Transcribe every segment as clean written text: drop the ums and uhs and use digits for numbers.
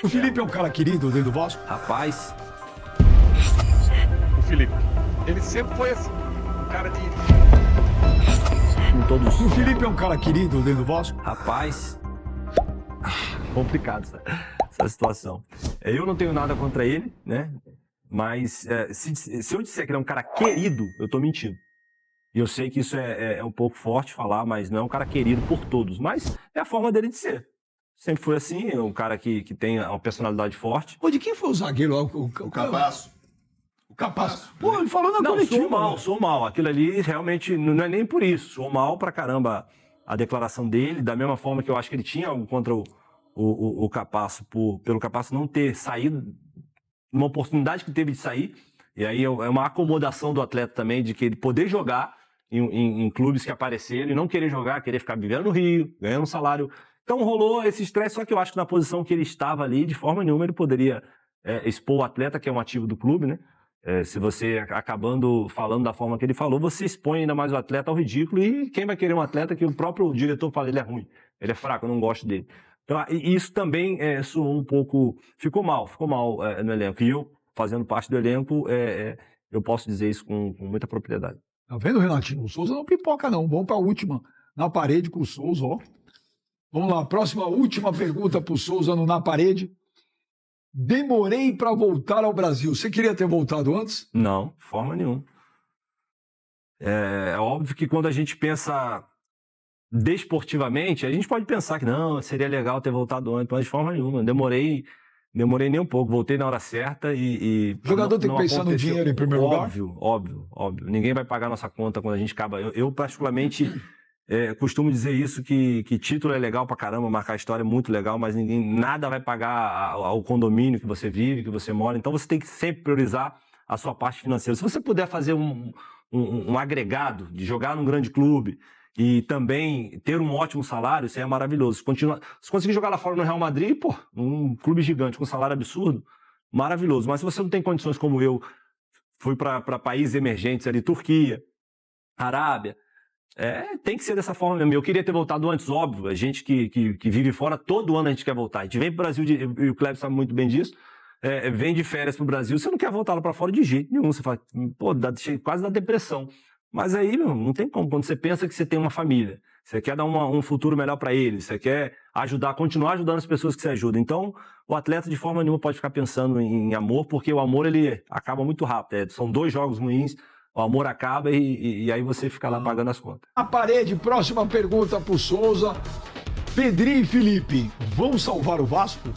O Felipe é um cara querido dentro do Vasco? Rapaz, O Felipe, ele sempre foi assim, um cara de... com todos. O Felipe é um cara querido dentro do Vasco? Rapaz, complicado essa situação. Eu não tenho nada contra ele, né? Mas se eu disser que ele é um cara querido, eu tô mentindo. E eu sei que isso é um pouco forte falar, mas não é um cara querido por todos. Mas é a forma dele de ser. Sempre foi assim, é um cara que tem uma personalidade forte. Pô, de quem foi o zagueiro lá? O Capasso. O Capasso. Pô, ele falou na Não, coletiva. sou mal. Aquilo ali realmente não é nem por isso. Sou mal pra caramba a declaração dele, da mesma forma que eu acho que ele tinha algo contra o Capasso, pelo Capasso não ter saído, uma oportunidade que teve de sair. E aí é uma acomodação do atleta também, de que ele poder jogar em clubes que apareceram e não querer jogar, querer ficar vivendo no Rio, ganhando um salário. Então rolou esse estresse, só que eu acho que na posição que ele estava ali, de forma nenhuma ele poderia expor o atleta, que é um ativo do clube, né? Se você acabando falando da forma que ele falou, você expõe ainda mais o atleta ao ridículo, e quem vai querer um atleta que o próprio diretor fala, ele é ruim, ele é fraco, eu não gosto dele. Então, e isso também soou um pouco, ficou mal no elenco. E eu, fazendo parte do elenco, eu posso dizer isso com muita propriedade. Tá vendo, Renatinho? O Souza não pipoca, não. Vamos pra última. Na parede com o Souza, ó. Vamos lá, última pergunta pro Souza no Na Parede. Demorei para voltar ao Brasil. Você queria ter voltado antes? Não, de forma nenhuma. É óbvio que quando a gente pensa desportivamente, a gente pode pensar que não, seria legal ter voltado antes, mas de forma nenhuma. Demorei nem um pouco, voltei na hora certa e O jogador tem que não pensar no aconteceu. dinheiro em primeiro lugar? Óbvio. Ninguém vai pagar nossa conta quando a gente acaba. Eu particularmente, costumo dizer isso, que título é legal pra caramba, marcar história é muito legal, mas nada vai pagar o condomínio que você vive, que você mora. Então você tem que sempre priorizar a sua parte financeira. Se você puder fazer um agregado de jogar num grande clube e também ter um ótimo salário, isso aí é maravilhoso. Se conseguir jogar lá fora no Real Madrid, pô, um clube gigante com salário absurdo, maravilhoso. Mas se você não tem condições como eu, fui para países emergentes ali, Turquia, Arábia, tem que ser dessa forma mesmo. Eu queria ter voltado antes, óbvio. A gente que vive fora, todo ano a gente quer voltar. A gente vem pro Brasil, e o Cleber sabe muito bem disso, vem de férias pro Brasil, você não quer voltar lá para fora de jeito nenhum. Você fala, pô, quase dá depressão. Mas aí, meu, não tem como. Quando você pensa que você tem uma família, você quer dar um futuro melhor para eles, você quer continuar ajudando as pessoas que você ajuda. Então, o atleta de forma nenhuma pode ficar pensando em amor, porque o amor ele acaba muito rápido. São 2 jogos ruins, o amor acaba e aí você fica lá pagando as contas. Na parede, próxima pergunta pro Souza. Pedrinho e Felipe vão salvar o Vasco?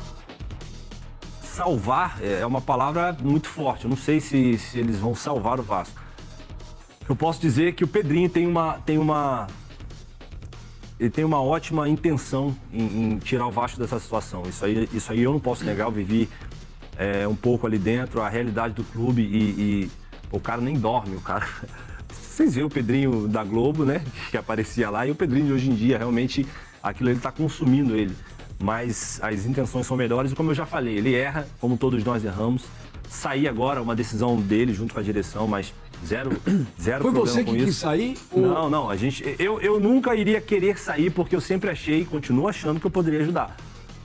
Salvar é uma palavra muito forte. Eu não sei se eles vão salvar o Vasco. Eu posso dizer que o Pedrinho ele tem uma ótima intenção em tirar o Vasco dessa situação. Isso aí eu não posso negar. Eu vivi um pouco ali dentro, a realidade do clube e o cara nem dorme. O cara... Vocês viram o Pedrinho da Globo, né? Que aparecia lá, e o Pedrinho de hoje em dia, realmente, aquilo ele está consumindo ele. Mas as intenções são melhores e, como eu já falei, ele erra, como todos nós erramos. Sair agora, uma decisão dele junto com a direção, mas zero Foi problema você com que isso. quis sair? Não, eu nunca iria querer sair, porque eu sempre achei e continuo achando que eu poderia ajudar.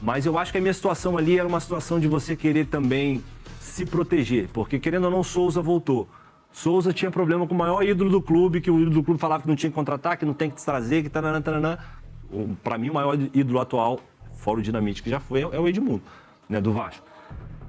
Mas eu acho que a minha situação ali era uma situação de você querer também se proteger, porque querendo ou não, Souza voltou. Souza tinha problema com o maior ídolo do clube, que o ídolo do clube falava que não tinha que contratar, que não tem que te trazer, que taranã. Para mim, o maior ídolo atual, fora o Dinamite, que já foi, é o Edmundo, né, do Vasco.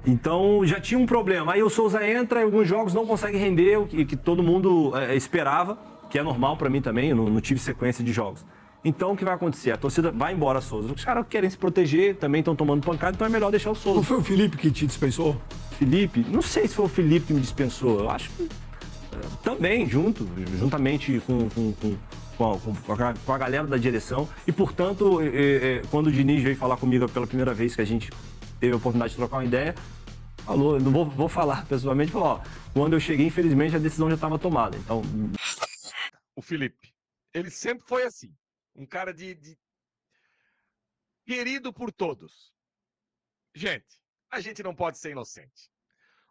Então, já tinha um problema. Aí o Souza entra, em alguns jogos não consegue render o que todo mundo esperava, que é normal para mim também, eu não tive sequência de jogos. Então, o que vai acontecer? A torcida vai embora, Souza. Os caras querem se proteger, também estão tomando pancada, então é melhor deixar o Souza. Não foi o Felipe que te dispensou? Felipe? Não sei se foi o Felipe que me dispensou. Eu acho que também, juntamente com a galera da direção. E, portanto, quando o Diniz veio falar comigo pela primeira vez que a gente teve a oportunidade de trocar uma ideia, falou, não vou falar pessoalmente, falou, ó, quando eu cheguei, infelizmente, a decisão já estava tomada. Então... O Felipe, ele sempre foi assim, um cara querido por todos. Gente, a gente não pode ser inocente.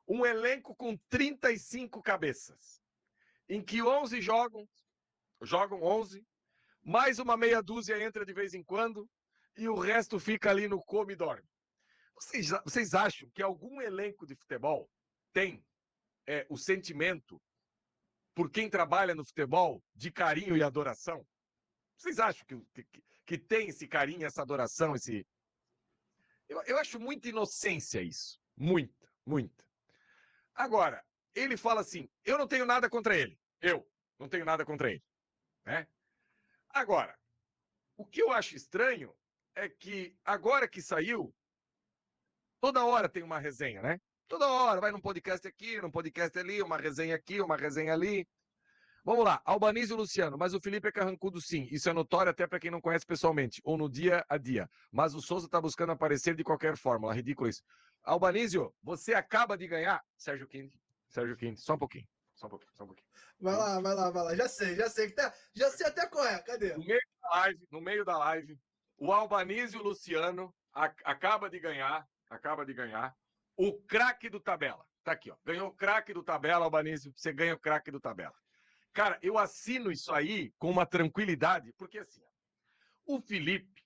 Um elenco com 35 cabeças, em que 11 jogam 11, mais uma meia dúzia entra de vez em quando, e o resto fica ali no come e dorme. Vocês acham que algum elenco de futebol tem o sentimento por quem trabalha no futebol de carinho e adoração? Vocês acham que tem esse carinho, essa adoração, esse... Eu acho muita inocência isso. Muita, muita. Agora, ele fala assim, eu não tenho nada contra ele. Eu não tenho nada contra ele. Né? Agora, o que eu acho estranho é que agora que saiu, toda hora tem uma resenha, né? Toda hora, vai num podcast aqui, num podcast ali, uma resenha aqui, uma resenha ali. Vamos lá, Albanese e Luciano, mas o Felipe é carrancudo sim, isso é notório até para quem não conhece pessoalmente, ou no dia a dia. Mas o Souza tá buscando aparecer de qualquer forma, ridículo isso. Albanísio, você acaba de ganhar, Sérgio Quinte, só um pouquinho. Vai lá, já sei que tá, já sei até qual é, cadê? No meio da live, o Albanese e o Luciano acaba de ganhar o craque do Tabela. Tá aqui, ó. Ganhou o craque do Tabela, Albanese, você ganha o craque do Tabela. Cara, eu assino isso aí com uma tranquilidade, porque assim, ó, o Felipe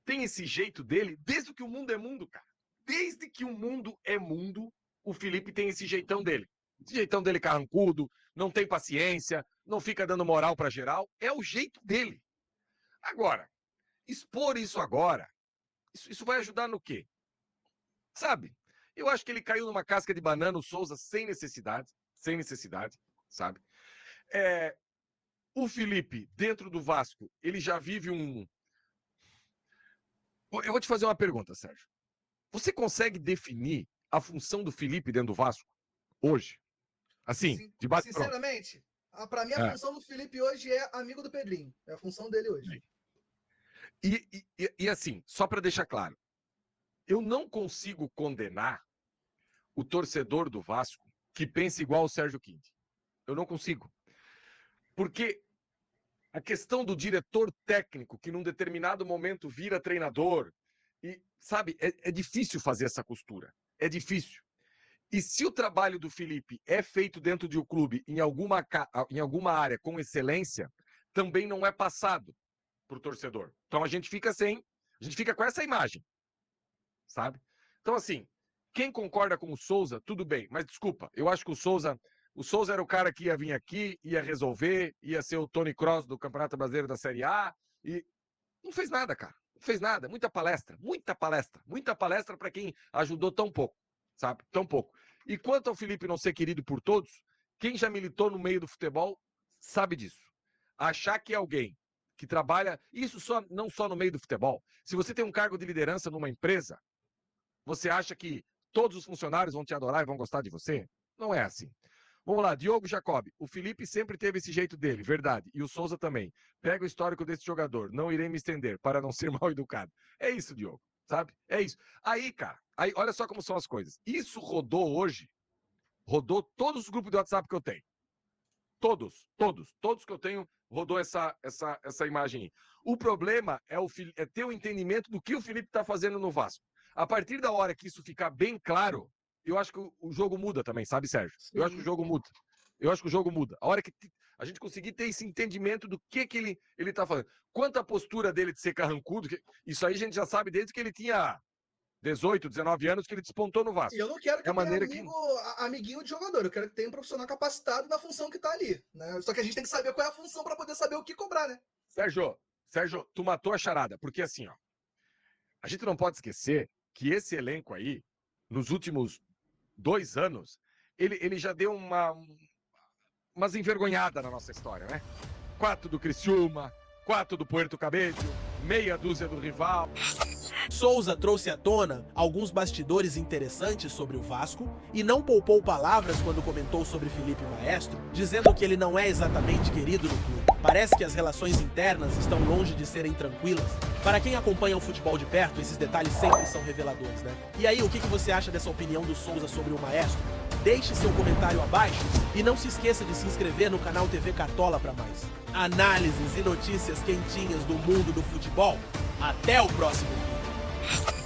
tem esse jeito dele desde que o mundo é mundo, cara. Desde que o mundo é mundo, o Felipe tem esse jeitão dele. Esse jeitão dele carrancudo, não tem paciência, não fica dando moral pra geral. É o jeito dele. Agora, expor isso agora, isso vai ajudar no quê? Sabe? Eu acho que ele caiu numa casca de banana, o Souza, sem necessidade, sabe? O Felipe, dentro do Vasco, ele já vive um... Eu vou te fazer uma pergunta, Sérgio. Você consegue definir a função do Felipe dentro do Vasco hoje? Assim, de bate pronto. Sinceramente, pra mim a função do Felipe hoje é amigo do Pedrinho. É a função dele hoje. E assim, só para deixar claro, eu não consigo condenar o torcedor do Vasco que pensa igual o Sérgio Quinte. Eu não consigo. Porque a questão do diretor técnico, que num determinado momento vira treinador, e, sabe, é difícil fazer essa costura. É difícil. E se o trabalho do Felipe é feito dentro de um clube, em alguma área com excelência, também não é passado para o torcedor. Então a gente fica com essa imagem, sabe? Então assim, quem concorda com o Souza, tudo bem, mas desculpa, eu acho que o Souza era o cara que ia vir aqui, ia resolver, ia ser o Tony Kroos do Campeonato Brasileiro da Série A, e não fez nada, cara. Não fez nada, muita palestra para quem ajudou tão pouco, sabe? Tão pouco. E quanto ao Felipe não ser querido por todos, quem já militou no meio do futebol sabe disso. Achar que alguém que trabalha, isso não só no meio do futebol, se você tem um cargo de liderança numa empresa, você acha que todos os funcionários vão te adorar e vão gostar de você? Não é assim. Vamos lá, Diogo Jacob. O Felipe sempre teve esse jeito dele, verdade. E o Souza também. Pega o histórico desse jogador. Não irei me estender, para não ser mal educado. É isso, Diogo, sabe? É isso. Aí, cara, olha só como são as coisas. Isso rodou hoje, rodou todos os grupos de WhatsApp que eu tenho. Todos que eu tenho, rodou essa imagem aí. O problema é ter o entendimento do que o Felipe está fazendo no Vasco. A partir da hora que isso ficar bem claro, eu acho que o jogo muda também, sabe, Sérgio? Sim. Eu acho que o jogo muda. A hora que a gente conseguir ter esse entendimento do que ele tá falando. Quanto à postura dele de ser carrancudo, isso aí a gente já sabe desde que ele tinha 18, 19 anos, que ele despontou no Vasco. E eu não quero que tenha amiguinho de jogador, eu quero que tenha um profissional capacitado na função que tá ali, né? Só que a gente tem que saber qual é a função para poder saber o que cobrar, né? Sérgio, tu matou a charada, porque assim, ó, a gente não pode esquecer que esse elenco aí, nos últimos 2 anos, ele já deu umas envergonhadas na nossa história, né? 4 do Criciúma, 4 do Puerto Cabello, meia dúzia do rival. Souza trouxe à tona alguns bastidores interessantes sobre o Vasco e não poupou palavras quando comentou sobre Felipe Maestro, dizendo que ele não é exatamente querido no clube. Parece que as relações internas estão longe de serem tranquilas. Para quem acompanha o futebol de perto, esses detalhes sempre são reveladores, né? E aí, o que você acha dessa opinião do Souza sobre o Maestro? Deixe seu comentário abaixo e não se esqueça de se inscrever no canal TV Cartola para mais análises e notícias quentinhas do mundo do futebol. Até o próximo vídeo.